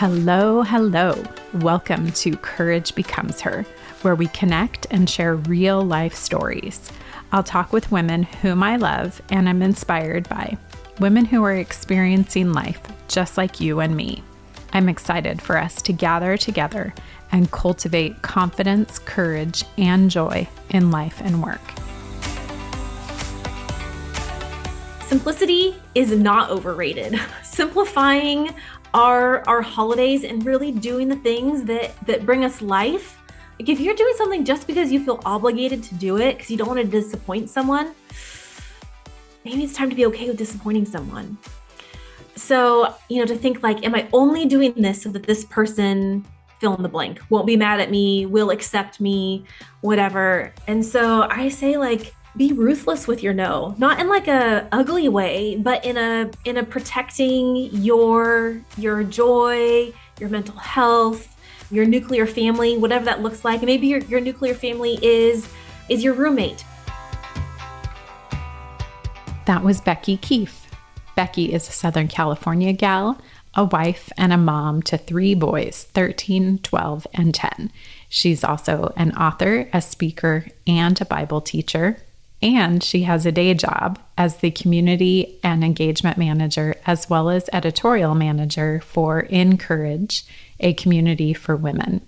Hello, hello. Welcome to Courage Becomes Her, where we connect and share real life stories. I'll talk with women whom I love and am inspired by, women who are experiencing life just like you and me. I'm excited for us to gather together and cultivate confidence, courage, and joy in life and work. Simplicity is not overrated. Simplifying our holidays and really doing the things that bring us life. Like if you're doing something just because you feel obligated to do it because you don't want to disappoint someone, maybe it's time to be okay with disappointing someone. So, to think like, am I only doing this so that this person, fill in the blank, won't be mad at me, will accept me, whatever. And so I say like, be ruthless with your no, not in like a ugly way, but in a protecting your joy, your mental health, your nuclear family, whatever that looks like. And maybe your nuclear family is your roommate. That was Becky Keefe. Becky is a Southern California gal, a wife and a mom to 3 boys, 13, 12, and 10. She's also an author, a speaker, and a Bible teacher. And she has a day job as the community and engagement manager, as well as editorial manager for Encourage, a community for women.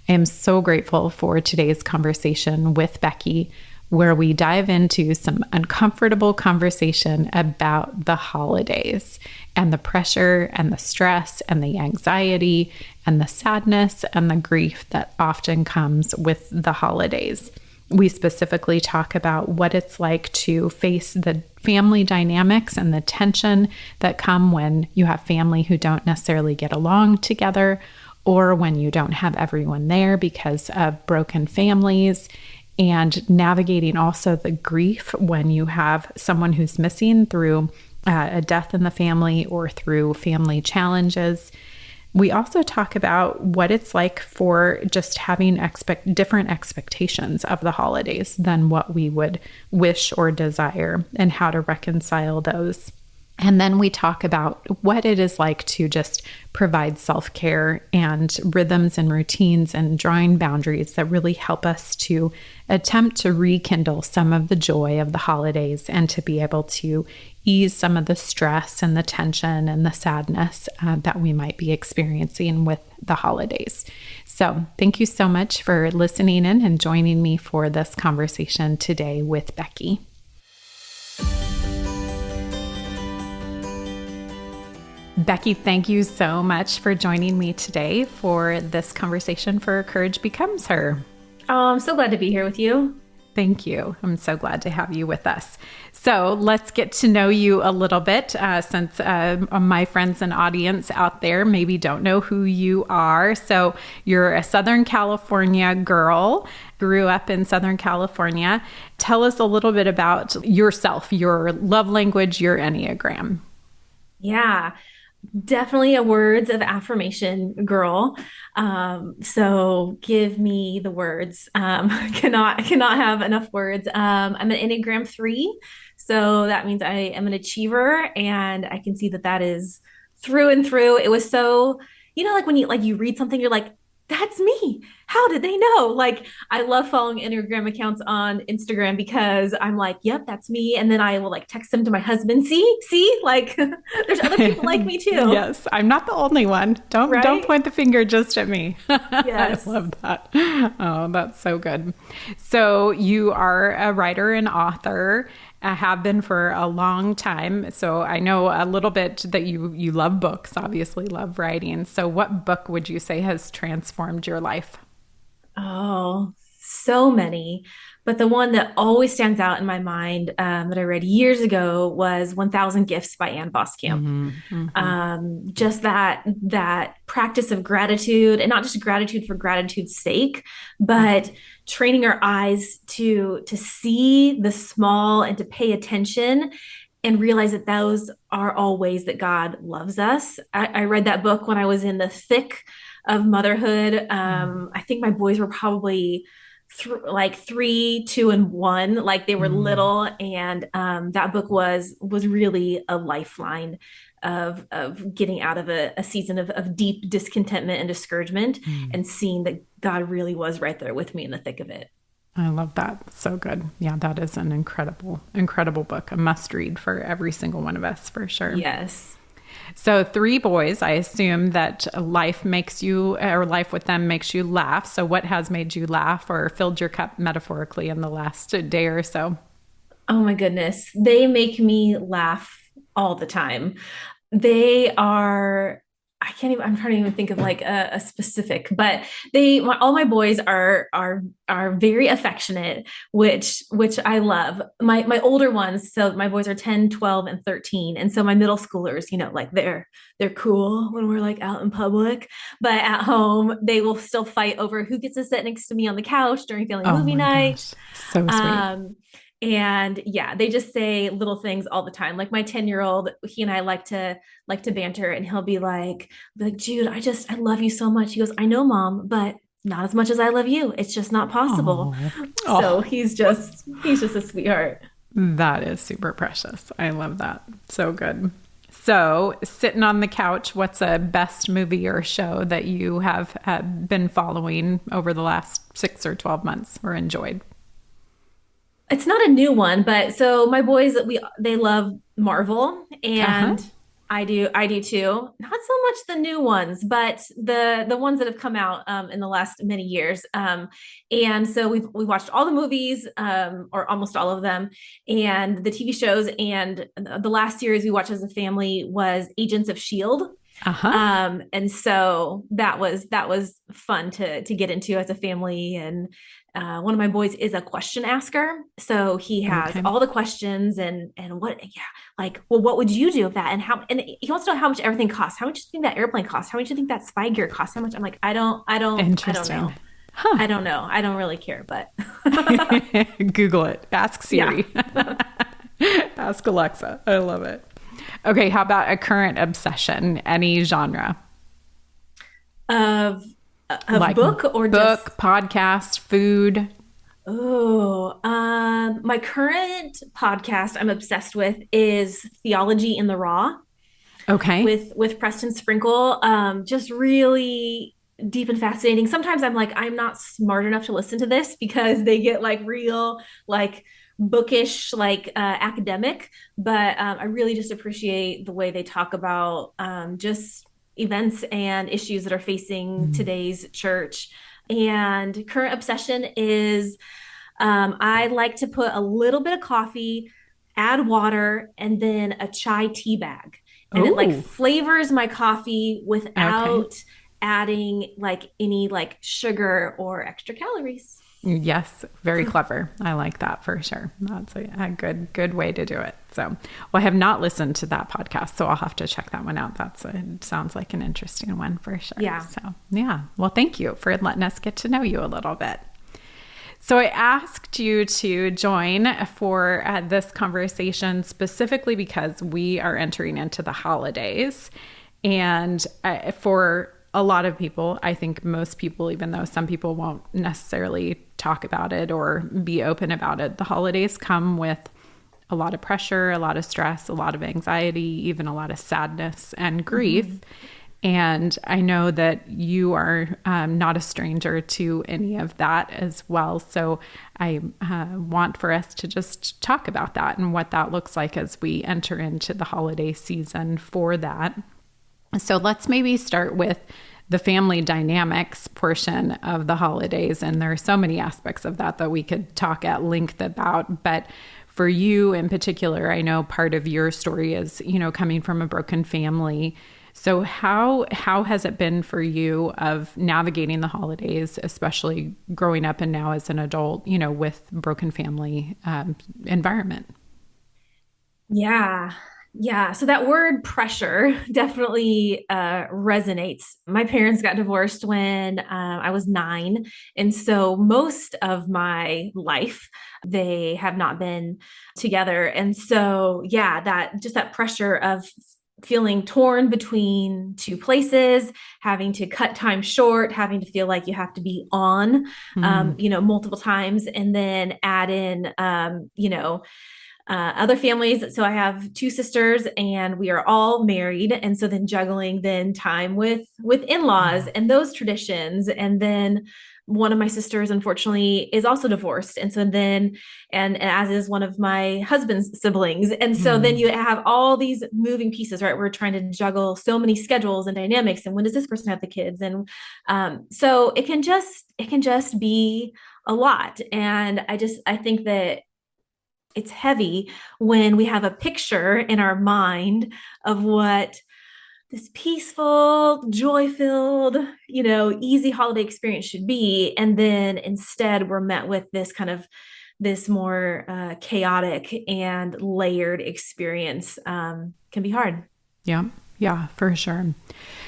I am so grateful for today's conversation with Becky, where we dive into some uncomfortable conversation about the holidays and the pressure and the stress and the anxiety and the sadness and the grief that often comes with the holidays. We specifically talk about what it's like to face the family dynamics and the tension that come when you have family who don't necessarily get along together, or when you don't have everyone there because of broken families, and navigating also the grief when you have someone who's missing through a death in the family or through family challenges. We also talk about what it's like for just having different expectations of the holidays than what we would wish or desire, and how to reconcile those. And then we talk about what it is like to just provide self-care and rhythms and routines and drawing boundaries that really help us to attempt to rekindle some of the joy of the holidays and to be able to ease some of the stress and the tension and the sadness that we might be experiencing with the holidays. So thank you so much for listening in and joining me for this conversation today with Becky. Becky, thank you so much for joining me today for this conversation for Courage Becomes Her. Oh, I'm so glad to be here with you. Thank you. I'm so glad to have you with us. So let's get to know you a little bit, since my friends and audience out there maybe don't know who you are. So you're a Southern California girl, grew up in Southern California. Tell us a little bit about yourself, your love language, your Enneagram. Yeah. Definitely a words of affirmation girl. So give me the words. Cannot have enough words. I'm an Enneagram 3. So that means I am an achiever, and I can see that is through and through. It was so, like when you read something, you're like, that's me. How did they know? Like, I love following Enneagram accounts on Instagram because I'm like, yep, that's me. And then I will like text them to my husband. See, like there's other people like me too. Yes. I'm not the only one. Don't point the finger just at me. Yes. I love that. Oh, that's so good. So you are a writer and author. I have been for a long time. So I know a little bit that you love books, obviously love writing. So what book would you say has transformed your life? Oh, so many. But the one that always stands out in my mind that I read years ago was 1,000 Gifts by Anne Voskamp. Just that practice of gratitude, and not just gratitude for gratitude's sake, but training our eyes to see the small and to pay attention and realize that those are all ways that God loves us. I read that book when I was in the thick of motherhood. I think my boys were probably like 3, 2, and 1, like they were Mm, little. And that book was really a lifeline of getting out of a season of deep discontentment and discouragement, mm. and seeing that God really was right there with me in the thick of it. I love that. So good. Yeah, that is an incredible, incredible book. A must read for every single one of us, for sure. Yes. So, three boys, I assume that life makes you, or life with them makes you laugh. So, what has made you laugh or filled your cup metaphorically in the last day or so? Oh my goodness. They make me laugh all the time. They are, I can't even, I'm trying to even think of like a specific, but all my boys are very affectionate, which I love. My older ones, so my boys are 10, 12, and 13. And so my middle schoolers, like they're cool when we're like out in public, but at home they will still fight over who gets to sit next to me on the couch during family Oh movie my night. gosh. So sweet. And yeah, they just say little things all the time. Like my 10-year-old, he and I like to banter, and he'll be like, Jude, I love you so much. He goes, I know, mom, but not as much as I love you. It's just not possible. Oh, So oh, he's just a sweetheart. that is super precious. I love that. So good. So, sitting on the couch, what's a best movie or show that you have been following over the last 6 or 12 months or enjoyed? It's not a new one, but so my boys, they love Marvel, Uh huh. and I do too. Not so much the new ones, but the ones that have come out in the last many years. And so we watched all the movies, or almost all of them, and the TV shows. And the last series we watched as a family was Agents of Shield. Uh huh. And so that was fun to get into as a family. And one of my boys is a question asker, so he has Okay. all the questions, and what, yeah, like, well, what would you do if that, and how, and he wants to know how much everything costs, how much do you think that airplane costs, how much do you think that spy gear costs, how much. I'm like, I don't Interesting. know. Huh. I don't know. I don't really care, but Google it. Ask yeah. Siri. Ask Alexa. I love it. Okay, how about a current obsession? Any genre? of of Like book or just. book, podcast, food. Oh, my current podcast I'm obsessed with is Theology in the Raw Okay. with Preston Sprinkle. Just really deep and fascinating. Sometimes I'm like, I'm not smart enough to listen to this because they get like real, like bookish, like academic. But I really just appreciate the way they talk about just events and issues that are facing Mm. today's church. And current obsession is, I like to put a little bit of coffee, add water, and then a chai tea bag. And it like Oh, flavors my coffee okay. without adding like any like sugar or extra calories. Yes, very clever. I like that for sure. That's a good way to do it. So, well, I have not listened to that podcast, so I'll have to check that one out. It sounds like an interesting one for sure. Yeah. So, yeah. Well, thank you for letting us get to know you a little bit. So I asked you to join for this conversation specifically because we are entering into the holidays. And for a lot of people, I think most people, even though some people won't necessarily talk about it or be open about it, the holidays come with a lot of pressure, a lot of stress, a lot of anxiety, even a lot of sadness and grief. Mm-hmm. And I know that you are not a stranger to any of that as well. So I want for us to just talk about that and what that looks like as we enter into the holiday season for that. So let's maybe start with the family dynamics portion of the holidays. And there are so many aspects of that that we could talk at length about. But for you in particular, I know part of your story is, coming from a broken family. So how has it been for you of navigating the holidays, especially growing up and now as an adult, with broken family environment? Yeah. Yeah. So that word pressure definitely resonates. My parents got divorced when I was 9. And so most of my life, they have not been together. And so, yeah, that pressure of feeling torn between two places, having to cut time short, having to feel like you have to be on, multiple times, and then add in, other families. So I have two sisters and we are all married. And so then juggling then time with in-laws and those traditions. And then one of my sisters, unfortunately, is also divorced. And so then, and as is one of my husband's siblings. And so then you have all these moving pieces, right? We're trying to juggle so many schedules and dynamics. And when does this person have the kids? And so it can just be a lot. And I think that it's heavy when we have a picture in our mind of what this peaceful, joy-filled, easy holiday experience should be. And then instead we're met with this more chaotic and layered experience. Can be hard. Yeah. Yeah, for sure.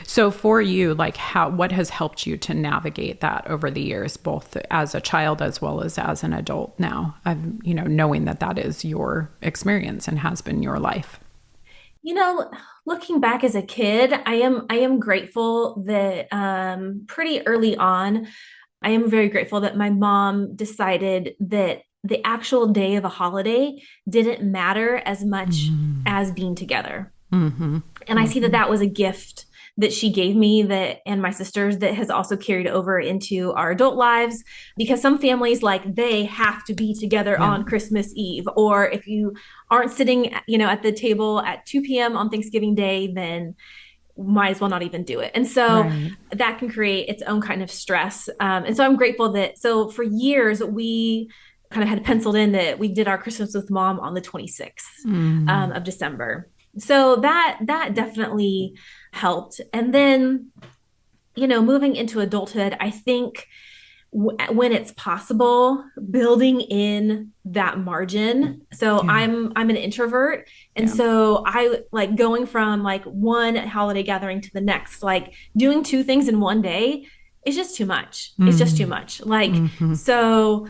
So for you, like what has helped you to navigate that over the years, both as a child as well as an adult now, knowing that is your experience and has been your life? Looking back as a kid, I am grateful that pretty early on, I am very grateful that my mom decided that the actual day of a holiday didn't matter as much as being together. Mm-hmm. And I see that was a gift that she gave me and my sisters that has also carried over into our adult lives, because some families, like, they have to be together on Christmas Eve, or if you aren't sitting, at the table at 2 p.m. on Thanksgiving Day, then might as well not even do it. And so that can create its own kind of stress. And so I'm grateful so for years, we kind of had penciled in that we did our Christmas with Mom on the 26th of December. So that definitely helped. And then, moving into adulthood, I think when it's possible, building in that margin. So I'm an introvert. And so I like going from like one holiday gathering to the next, like doing two things in one day is just too much. It's just too much. Like, so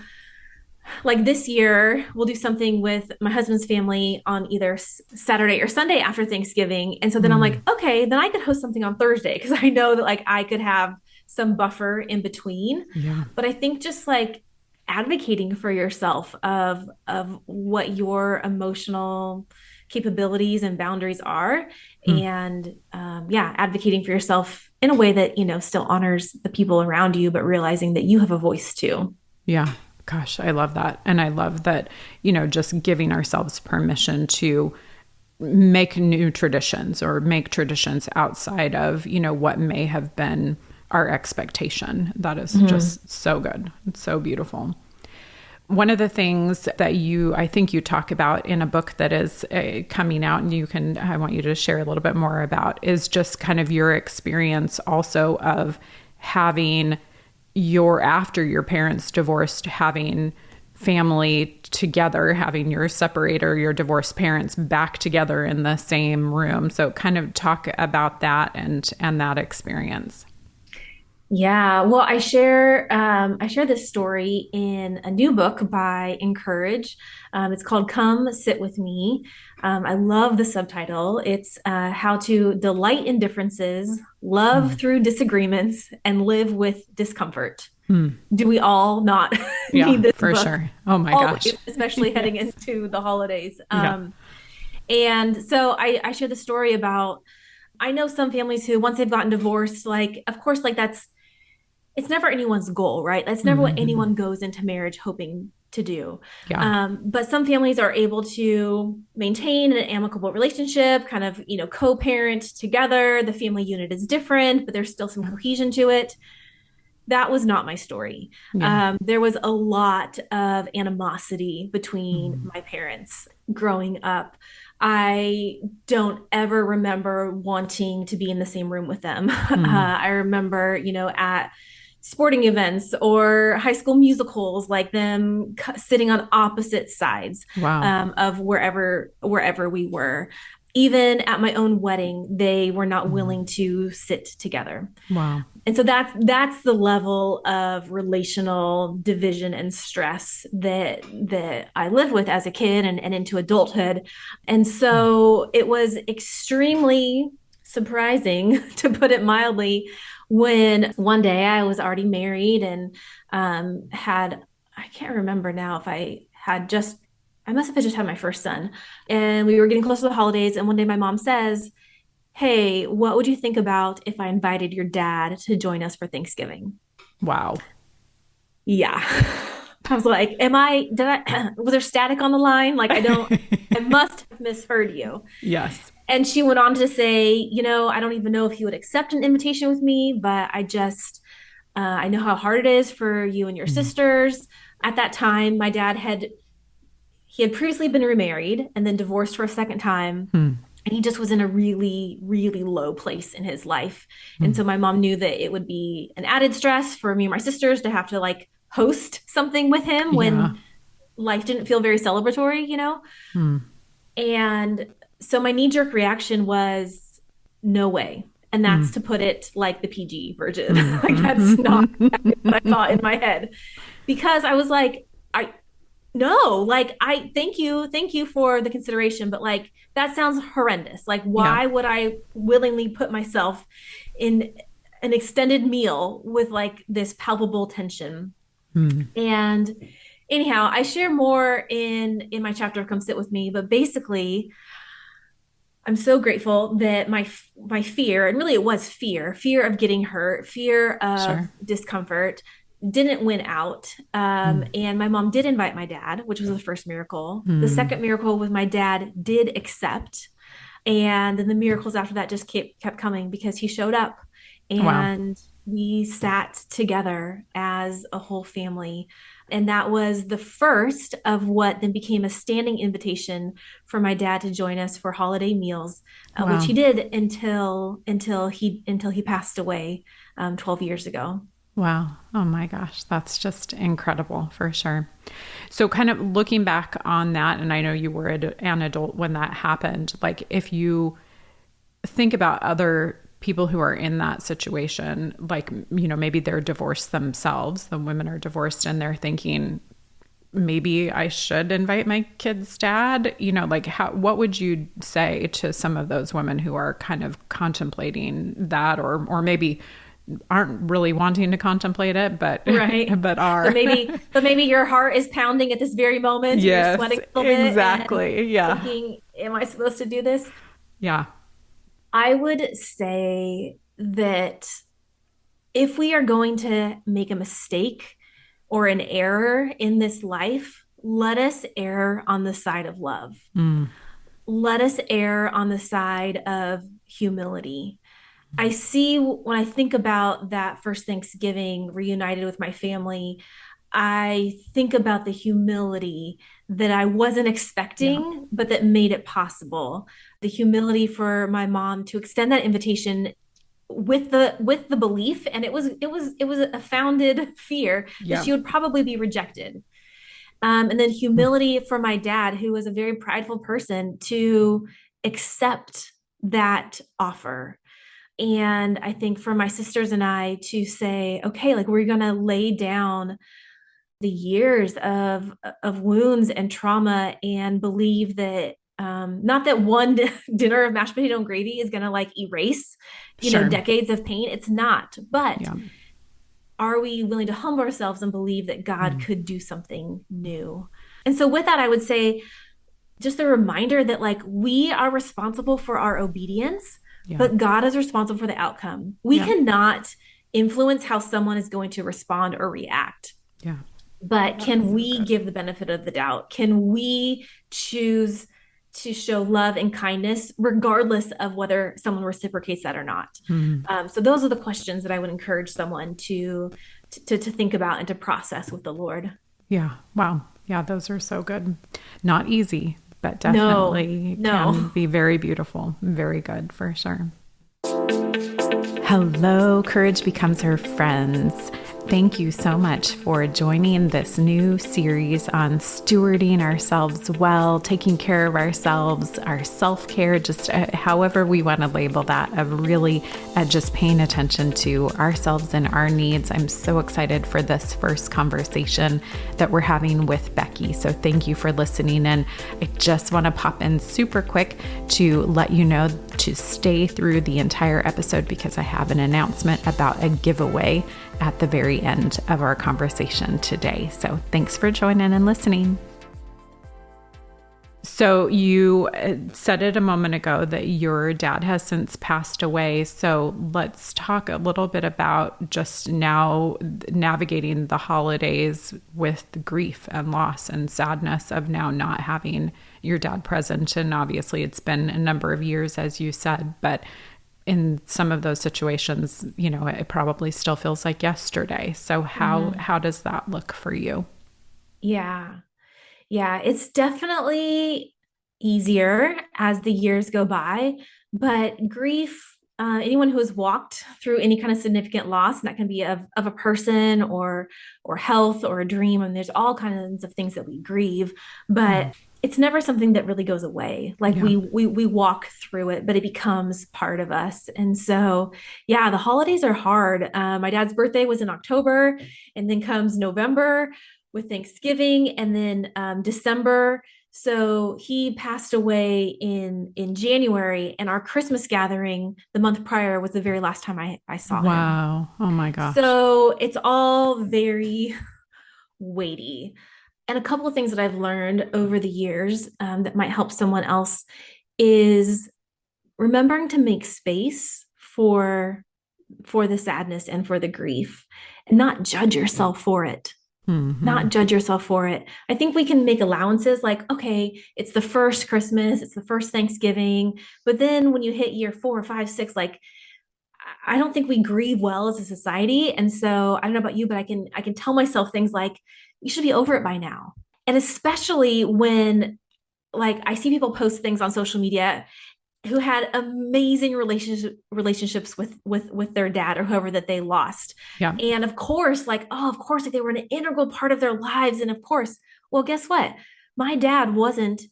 like this year, we'll do something with my husband's family on either Saturday or Sunday after Thanksgiving. And so then I'm like, okay, then I could host something on Thursday, because I know that like I could have some buffer in between. Yeah. But I think just like advocating for yourself of what your emotional capabilities and boundaries are, and advocating for yourself in a way that, still honors the people around you, but realizing that you have a voice too. Yeah. Gosh, I love that. And I love that, just giving ourselves permission to make new traditions or make traditions outside of, what may have been our expectation. That is just so good. It's so beautiful. One of the things that I think you talk about in a book that is coming out, and I want you to share a little bit more about, is just kind of your experience also of having after your parents divorced, having family together, having your separator, your divorced parents back together in the same room. So kind of talk about that and that experience. Yeah, well, I share this story in a new book by Encourage. It's called "Come Sit with Me." I love the subtitle. It's how to delight in differences, love through disagreements, and live with discomfort. Do we all not need this for book? Sure. Oh my gosh, especially heading into the holidays. Yeah. And so I share the story about, I know some families who, once they've gotten divorced, like, of course, like it's never anyone's goal, right? That's never what anyone goes into marriage hoping to do. Yeah. But some families are able to maintain an amicable relationship, kind of, co-parent together. The family unit is different, but there's still some cohesion to it. That was not my story. Yeah. There was a lot of animosity between my parents growing up. I don't ever remember wanting to be in the same room with them. I remember, at sporting events or high school musicals, like them sitting on opposite sides Wow. of wherever we were. Even at my own wedding, they were not willing Mm. to sit together. Wow. And so that's the level of relational division and stress that I lived with as a kid and into adulthood. And Mm. so it was extremely surprising, to put it mildly, when one day I was already married and had, I can't remember now if I must have just had my first son. And we were getting close to the holidays. And one day my mom says, "Hey, what would you think about if I invited your dad to join us for Thanksgiving?" Wow. Yeah. I was like, was there static on the line? Like, I must have misheard you. Yes. And she went on to say, I don't even know if he would accept an invitation with me, but I know how hard it is for you and your Mm. sisters. At that time, my dad he had previously been remarried and then divorced for a second time. Mm. And he just was in a really, really low place in his life. And Mm. so my mom knew that it would be an added stress for me and my sisters to have to like host something with him Yeah. when life didn't feel very celebratory. Mm. And so my knee jerk reaction was no way. And that's Mm. to put it like the PG version. Like that's not Mm. what I thought in my head. Because I was like, I no, like I thank you for the consideration, but like that sounds horrendous. Like Yeah. why would I willingly put myself in an extended meal with like this palpable tension? Mm. And anyhow, I share more in my chapter Come Sit With Me, but basically I'm so grateful that my fear, and really it was fear of getting hurt, fear of Sure. discomfort, didn't win out. Mm. And my mom did invite my dad, which was the first miracle. The Mm. second miracle was my dad did accept. And then the miracles after that just kept coming because he showed up Wow. and we sat together as a whole family. And that was the first of what then became a standing invitation for my dad to join us for holiday meals, which Wow. he did until he passed away 12 years ago. Wow. Oh my gosh. That's just incredible for sure. So, kind of looking back on that, and I know you were an adult when that happened, like if you think about other people who are in that situation, like, maybe they're divorced themselves, the women are divorced and they're thinking, maybe I should invite my kid's dad, like what would you say to some of those women who are kind of contemplating that, or maybe aren't really wanting to contemplate it, but Right. but are. But maybe your heart is pounding at this very moment and you're Yes, sweating a little bit and exactly. Yeah. thinking, am I supposed to do this? Yeah. I would say that if we are going to make a mistake or an error in this life, let us err on the side of love. Mm. Let us err on the side of humility. I see when I think about that first Thanksgiving reunited with my family, I think about the humility that I wasn't Yeah. expecting, but that made it possible. The humility for my mom to extend that invitation with the belief, and it was a founded fear that Yeah. she would probably be rejected. And then Mm. humility for my dad, who was a very prideful person, to accept that offer. And I think for my sisters and I to say, okay, like we're going to lay down the years of wounds and trauma and believe that not that one dinner of mashed potato and gravy is going to like erase Sure. decades of pain. It's not. But Yeah. are we willing to humble ourselves and believe that God Mm. could do something new? And so with that, I would say just a reminder that like we are responsible for our obedience, Yeah. but God is responsible for the outcome. We Yeah. cannot influence how someone is going to respond or react. Yeah. But That's can so we good. give the benefit of the doubt? Can we choose to show love and kindness regardless of whether someone reciprocates that or not? Mm. So those are the questions that I would encourage someone to think about and to process with the Lord. Yeah. Wow. Yeah. Those are so good. Not easy, but No, definitely can no. be very beautiful. Very good for sure. Hello, Courage Becomes Her Friends. Thank you so much for joining this new series on stewarding ourselves well, taking care of ourselves, our self-care, just however we want to label that, of really just paying attention to ourselves and our needs. I'm so excited for this first conversation that we're having with Becky. So thank you for listening. And I just want to pop in super quick to let you know to stay through the entire episode because I have an announcement about a giveaway at the very end of our conversation today. So thanks for joining and listening. So you said it a moment ago that your dad has since passed away. So let's talk a little bit about just now navigating the holidays with grief and loss and sadness of now not having your dad present. And obviously it's been a number of years, as you said, but in some of those situations, you know, it probably still feels like yesterday. So how does that look for you? Yeah. Yeah, it's definitely easier as the years go by, but grief, anyone who has walked through any kind of significant loss, and that can be of a person or health or a dream, and there's all kinds of things that we grieve, but it's never something that really goes away. Like we walk through it, but it becomes part of us. And so, yeah, the holidays are hard. My dad's birthday was in October, and then comes November with Thanksgiving, and then December. So he passed away in January, and our Christmas gathering the month prior was the very last time I saw him. Wow. Oh my gosh. So it's all very weighty. And a couple of things that I've learned over the years that might help someone else is remembering to make space for the sadness and for the grief, and not judge yourself for it. Not judge yourself for it. I think we can make allowances like, okay, it's the first Christmas, it's the first Thanksgiving. But then when you hit year 4 or 5, 6, like, I don't think we grieve well as a society. And so I don't know about you, but I can tell myself things like, you should be over it by now. And especially when, like, I see people post things on social media who had amazing relationships with their dad or whoever that they lost. Yeah. And of course, like they were an integral part of their lives. And of course, well, guess what? My dad wasn't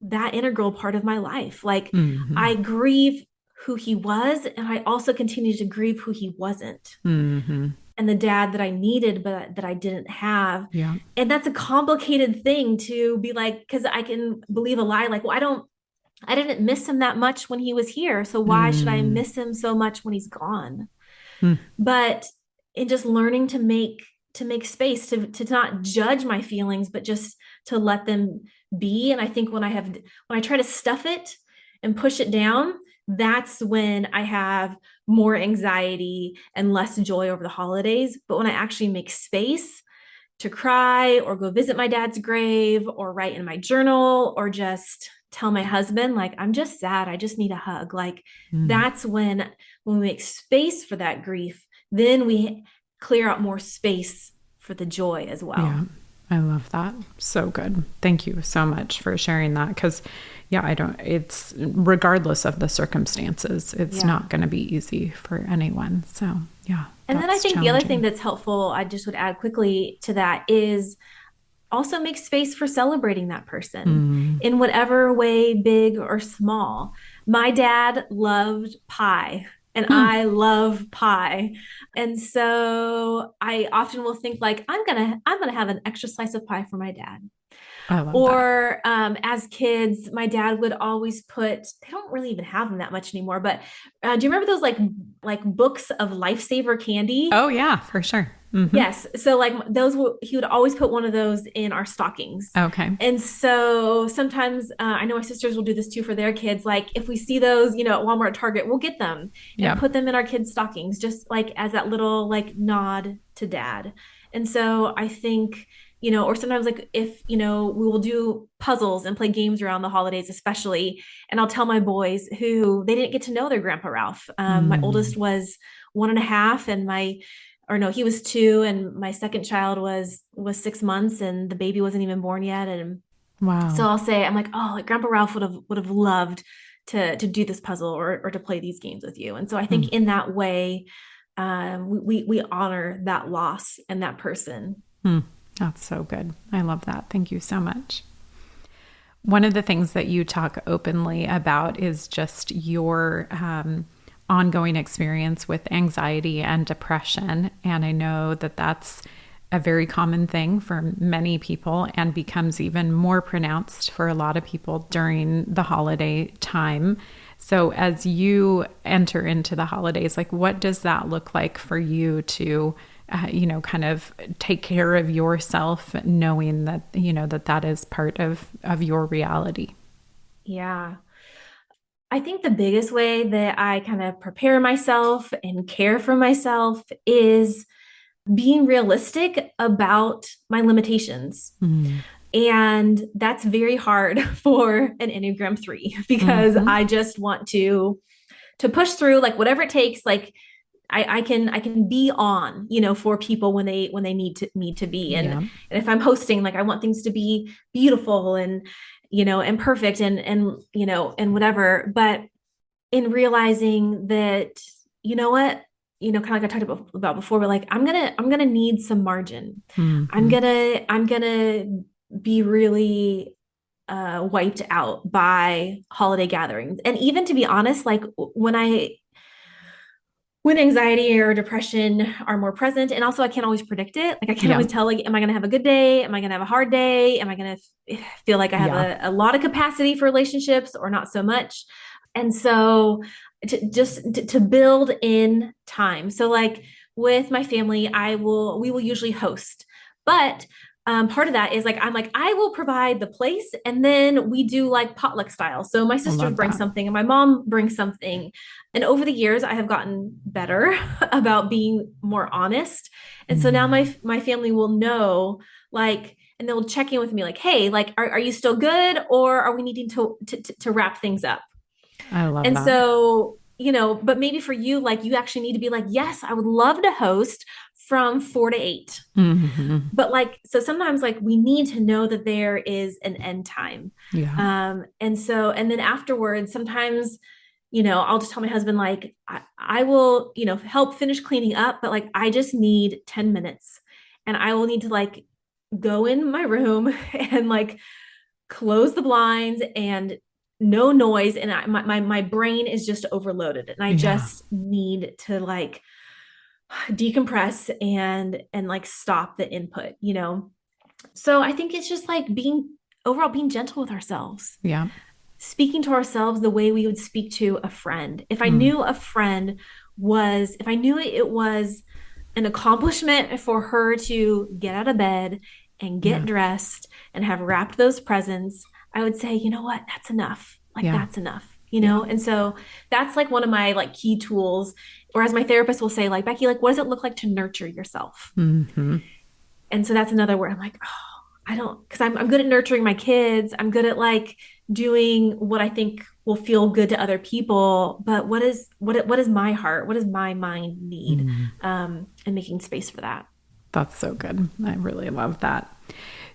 that integral part of my life. Like I grieve who he was, and I also continue to grieve who he wasn't. And the dad that I needed, but that I didn't have. Yeah. And that's a complicated thing to be like, because I can believe a lie like, well, I didn't miss him that much when he was here. So why should I miss him so much when he's gone? But in just learning to make space, to not judge my feelings, but just to let them be. And I think when I try to stuff it and push it down, that's when I have more anxiety and less joy over the holidays. But when I actually make space to cry or go visit my dad's grave or write in my journal or just tell my husband, like, I'm just sad, I just need a hug. Like that's when we make space for that grief, then we clear out more space for the joy as well. Yeah, I love that. So good. Thank you so much for sharing that. Because it's regardless of the circumstances, it's not going to be easy for anyone. So yeah. And then I think the other thing that's helpful, I just would add quickly to that, is also make space for celebrating that person in whatever way, big or small. My dad loved pie, and I love pie. And so I often will think like, I'm going to have an extra slice of pie for my dad. I love or as kids, my dad would always put, they don't really even have them that much anymore, but do you remember those like books of Lifesaver candy? Oh yeah, for sure. Yes. So like he would always put one of those in our stockings. Okay. And so sometimes I know my sisters will do this too for their kids. Like if we see those, at Walmart, Target, we'll get them and put them in our kids' stockings, just like as that little like nod to dad. And so I think, or sometimes like if, we will do puzzles and play games around the holidays, especially. And I'll tell my boys who they didn't get to know their Grandpa Ralph. My oldest was 1.5 and he was 2 and my second child was 6 months and the baby wasn't even born yet. And wow. So I'll say, I'm like, oh, like Grandpa Ralph would have loved to do this puzzle or to play these games with you. And so I think in that way, we honor that loss and that person. Hmm. That's so good. I love that. Thank you so much. One of the things that you talk openly about is just your ongoing experience with anxiety and depression. And I know that that's a very common thing for many people and becomes even more pronounced for a lot of people during the holiday time. So as you enter into the holidays, like what does that look like for you to kind of take care of yourself, knowing that, that is part of your reality? Yeah. I think the biggest way that I kind of prepare myself and care for myself is being realistic about my limitations. Mm. And that's very hard for an Enneagram 3 because Mm-hmm. I just want to push through like whatever it takes. Like I can be on, for people when they need to be. And, Yeah. and if I'm hosting, like I want things to be beautiful and perfect and whatever. But in realizing that, you know what, kind of like I talked about before, but like I'm gonna need some margin. Mm-hmm. I'm gonna be really wiped out by holiday gatherings. And even to be honest, like when anxiety or depression are more present, and also I can't always predict it. Like I can't Yeah. always tell, like, am I going to have a good day? Am I going to have a hard day? Am I going to feel like I have Yeah. a lot of capacity for relationships or not so much? And so to build in time. So like with my family, we will usually host, but part of that is like I'm like I will provide the place, and then we do like potluck style. So my I sisters love bring that. something, and my mom brings something. And over the years, I have gotten better about being more honest. And so now Mm. my family will know, like, and they'll check in with me, like, hey, like, are you still good, or are we needing to wrap things up? I love And that. so, but maybe for you, like, you actually need to be like, yes, I would love to host from 4 to 8. Mm-hmm. But like, so sometimes like we need to know that there is an end time. Yeah. And then afterwards, sometimes, I'll just tell my husband, like, I will, help finish cleaning up, but like, I just need 10 minutes and I will need to like go in my room and like close the blinds and no noise. And my brain is just overloaded and I Yeah. just need to like decompress and like stop the input. So I think it's just like being gentle with ourselves, Yeah. speaking to ourselves the way we would speak to a friend. If I Mm. knew a friend if I knew it was an accomplishment for her to get out of bed and get Yeah. dressed and have wrapped those presents, I would say, you know what, that's enough. Like Yeah. that's enough, Yeah. And so that's like one of my like key tools. Or as my therapist will say, like, Becky, like, what does it look like to nurture yourself? Mm-hmm. And so that's another where I'm like, oh, I don't, because I'm good at nurturing my kids. I'm good at like doing what I think will feel good to other people. But what is my heart? What does my mind need? Mm. And making space for that. That's so good. I really love that.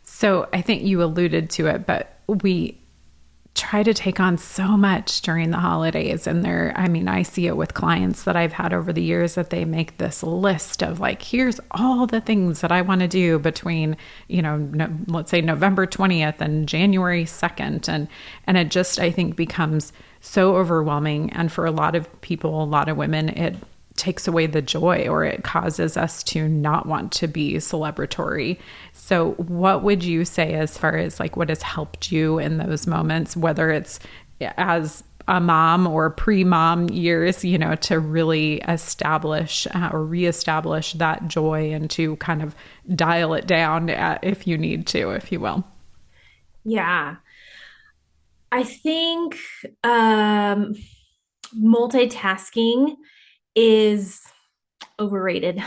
So I think you alluded to it, but we try to take on so much during the holidays. And I see it with clients that I've had over the years that they make this list of like, here's all the things that I want to do between, let's say November 20th and January 2nd. And it just, I think, becomes so overwhelming. And for a lot of people, a lot of women, it takes away the joy, or it causes us to not want to be celebratory. So what would you say as far as like what has helped you in those moments, whether it's as a mom or pre-mom years, to really establish or reestablish that joy and to kind of dial it down if you need to, if you will? Yeah. I think multitasking is overrated.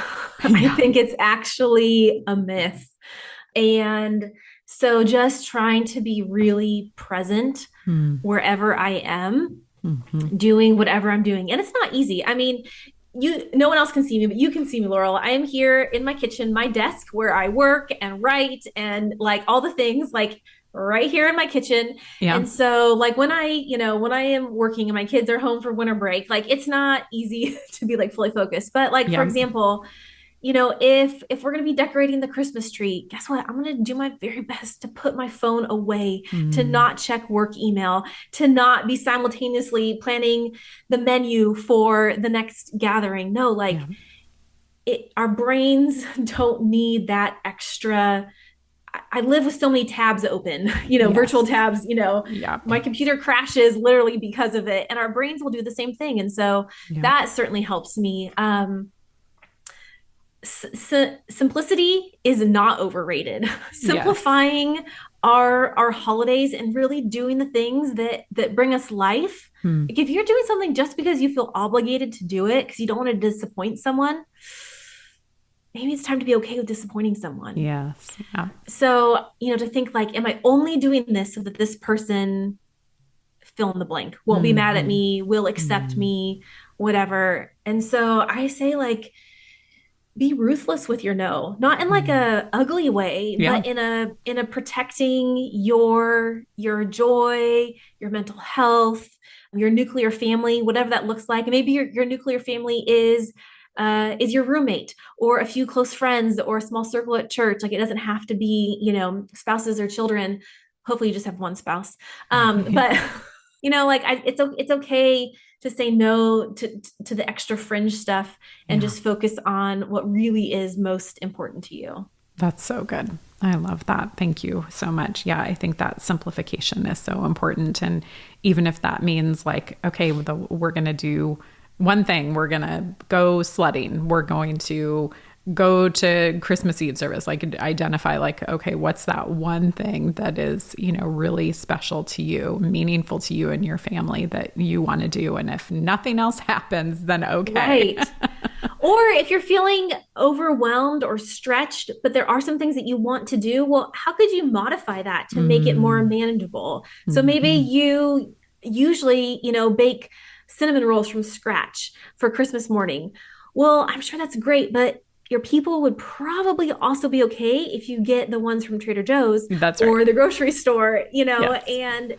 I Yeah. think it's actually a myth. And so just trying to be really present Mm. wherever I am, Mm-hmm. doing whatever I'm doing. And it's not easy. I mean, no one else can see me, but you can see me, Laurel. I am here in my kitchen, my desk where I work and write and like all the things. Like right here in my kitchen. Yeah. And so like when I am working and my kids are home for winter break, like it's not easy to be like fully focused. But like for Yeah. example, if we're going to be decorating the Christmas tree, guess what? I'm going to do my very best to put my phone away, to Mm. not check work email, to not be simultaneously planning the menu for the next gathering. No, like Yeah. our brains don't need that extra. I live with so many tabs open, virtual Yes. tabs, Yeah. my computer crashes literally because of it. And our brains will do the same thing. And so Yeah. that certainly helps me. Simplicity is not overrated. Yes. Simplifying our holidays and really doing the things that bring us life. Hmm. Like if you're doing something just because you feel obligated to do it because you don't want to disappoint someone, maybe it's time to be okay with disappointing someone. Yes. Yeah. So, to think like, am I only doing this so that this person, fill in the blank, won't be mad at Hmm. me, will accept Hmm. me, whatever. And so I say like, be ruthless with your no, not in like Hmm. a ugly way, Yeah. but in a protecting your joy, your mental health, your nuclear family, whatever that looks like. And maybe your nuclear family is your roommate or a few close friends or a small circle at church. Like it doesn't have to be, spouses or children. Hopefully you just have one spouse. But like it's okay to say no to the extra fringe stuff and Yeah. just focus on what really is most important to you. That's so good. I love that. Thank you so much. Yeah, I think that simplification is so important. And even if that means like, okay, we're going to do one thing, we're going to go sledding, we're going to go to Christmas Eve service, like identify like, okay, what's that one thing that is, really special to you, meaningful to you and your family that you want to do. And if nothing else happens, then okay. Right. Or if you're feeling overwhelmed or stretched, but there are some things that you want to do, well, how could you modify that to make it more Mm. manageable? So maybe Hmm. you usually, bake cinnamon rolls from scratch for Christmas morning. Well, I'm sure that's great, but your people would probably also be okay if you get the ones from Trader Joe's That's right. or the grocery store, Yes. and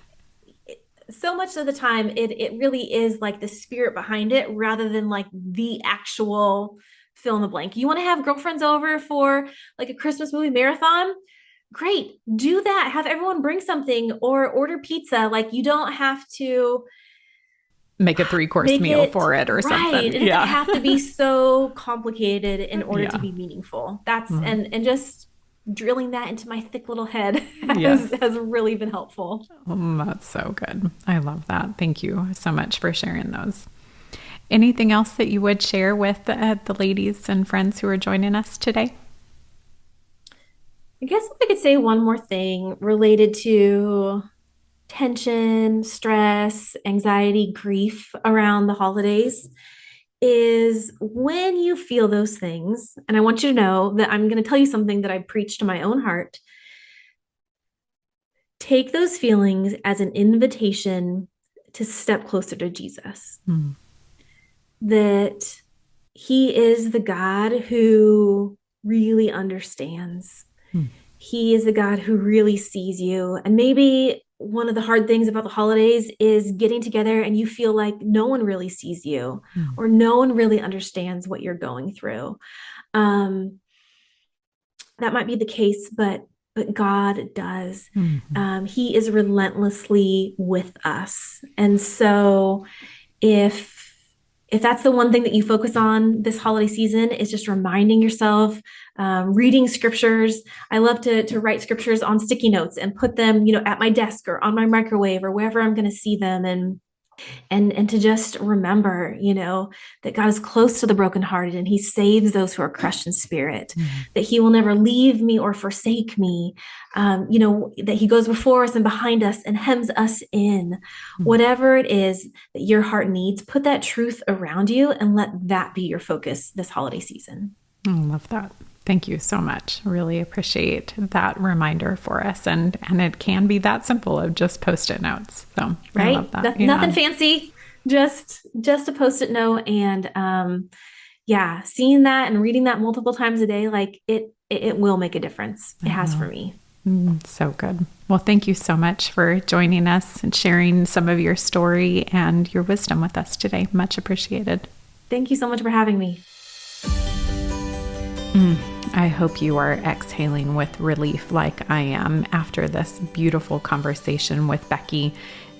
so much of the time it really is like the spirit behind it rather than like the actual fill in the blank. You want to have girlfriends over for like a Christmas movie marathon? Great. Do that. Have everyone bring something or order pizza. Like you don't have to Make a 3-course make meal it for it or right. something. It doesn't Yeah. have to be so complicated in order to Yeah. be meaningful. That's Mm. and just drilling that into my thick little head has Yes. has really been helpful. That's so good. I love that. Thank you so much for sharing those. Anything else that you would share with the ladies and friends who are joining us today? I guess if I could say one more thing related to tension, stress, anxiety, grief around the holidays is when you feel those things. And I want you to know that I'm going to tell you something that I preach to my own heart. Take those feelings as an invitation to step closer to Jesus. Mm. That he is the God who really understands. Mm. He is the God who really sees you. And maybe one of the hard things about the holidays is getting together and you feel like no one really sees you Mm. or no one really understands what you're going through. Um, that might be the case, but God does. Mm-hmm. He is relentlessly with us. And so if that's the one thing that you focus on this holiday season, is just reminding yourself, reading scriptures. I love to write scriptures on sticky notes and put them, at my desk or on my microwave or wherever I'm going to see them, and to just remember, that God is close to the brokenhearted and he saves those who are crushed in spirit, Mm-hmm. that he will never leave me or forsake me, that he goes before us and behind us and hems us in. Whatever it is that your heart needs, put that truth around you and let that be your focus this holiday season. I love that. Thank you so much. Really appreciate that reminder for us. And it can be that simple of just Post-it notes. So I Right? love that. Nothing fancy, just a Post-it note. And seeing that and reading that multiple times a day, like it will make a difference. It has for me. So good. Well, thank you so much for joining us and sharing some of your story and your wisdom with us today. Much appreciated. Thank you so much for having me. I hope you are exhaling with relief like I am after this beautiful conversation with Becky.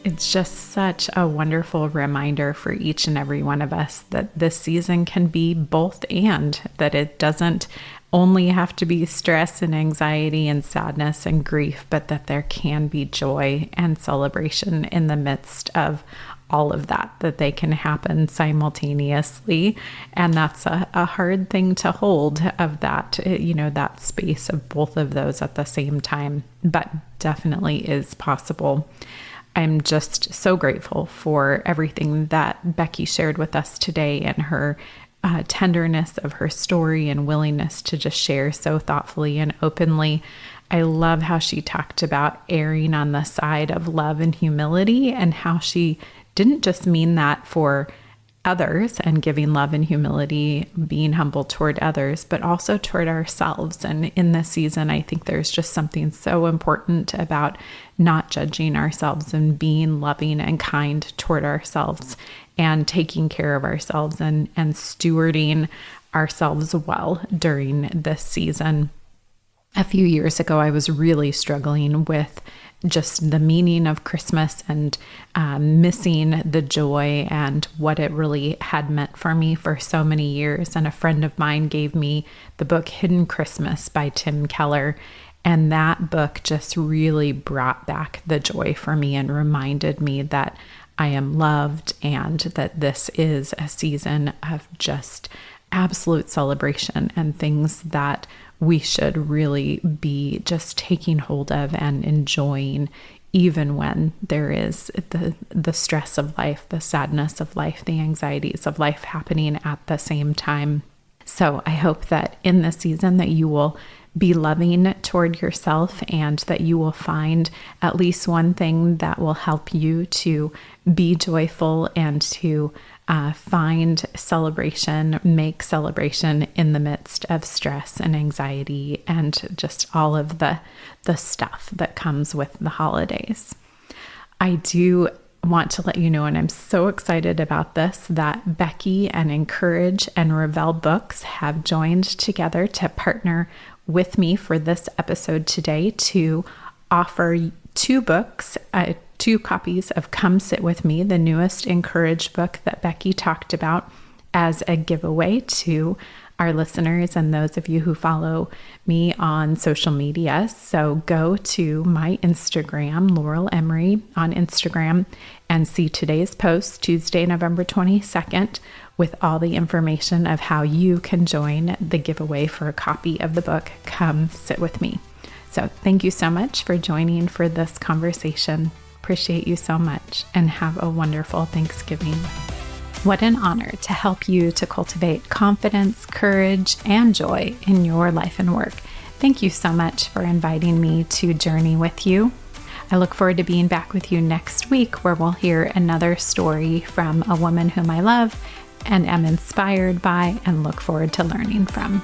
It's just such a wonderful reminder for each and every one of us that this season can be both and, that it doesn't only have to be stress and anxiety and sadness and grief, but that there can be joy and celebration in the midst of all of that, that they can happen simultaneously. And that's a hard thing to hold, of that, that space of both of those at the same time, but definitely is possible. I'm just so grateful for everything that Becky shared with us today, and her tenderness of her story and willingness to just share so thoughtfully and openly. I love how she talked about erring on the side of love and humility, and how she didn't just mean that for others and giving love and humility, being humble toward others, but also toward ourselves. And in this season, I think there's just something so important about not judging ourselves and being loving and kind toward ourselves, and taking care of ourselves and stewarding ourselves well during this season. A few years ago, I was really struggling with just the meaning of Christmas and missing the joy and what it really had meant for me for so many years. And a friend of mine gave me the book Hidden Christmas by Tim Keller. And that book just really brought back the joy for me and reminded me that I am loved, and that this is a season of just absolute celebration and things that we should really be just taking hold of and enjoying, even when there is the stress of life, the sadness of life, the anxieties of life happening at the same time. So I hope that in this season that you will be loving toward yourself, and that you will find at least one thing that will help you to be joyful and to find celebration, make celebration in the midst of stress and anxiety and just all of the stuff that comes with the holidays. I do want to let you know, and I'm so excited about this, that Becky and Encourage and Revel Books have joined together to partner with me for this episode today to offer 2 books, 2 copies of Come Sit With Me, the newest Encourage book that Becky talked about, as a giveaway to our listeners and those of you who follow me on social media. So go to my Instagram, Laurel Emery on Instagram, and see today's post, Tuesday, November 22nd, with all the information of how you can join the giveaway for a copy of the book, Come Sit With Me. So thank you so much for joining for this conversation. Appreciate you so much, and have a wonderful Thanksgiving. What an honor to help you to cultivate confidence, courage, and joy in your life and work. Thank you so much for inviting me to journey with you. I look forward to being back with you next week, where we'll hear another story from a woman whom I love and am inspired by and look forward to learning from.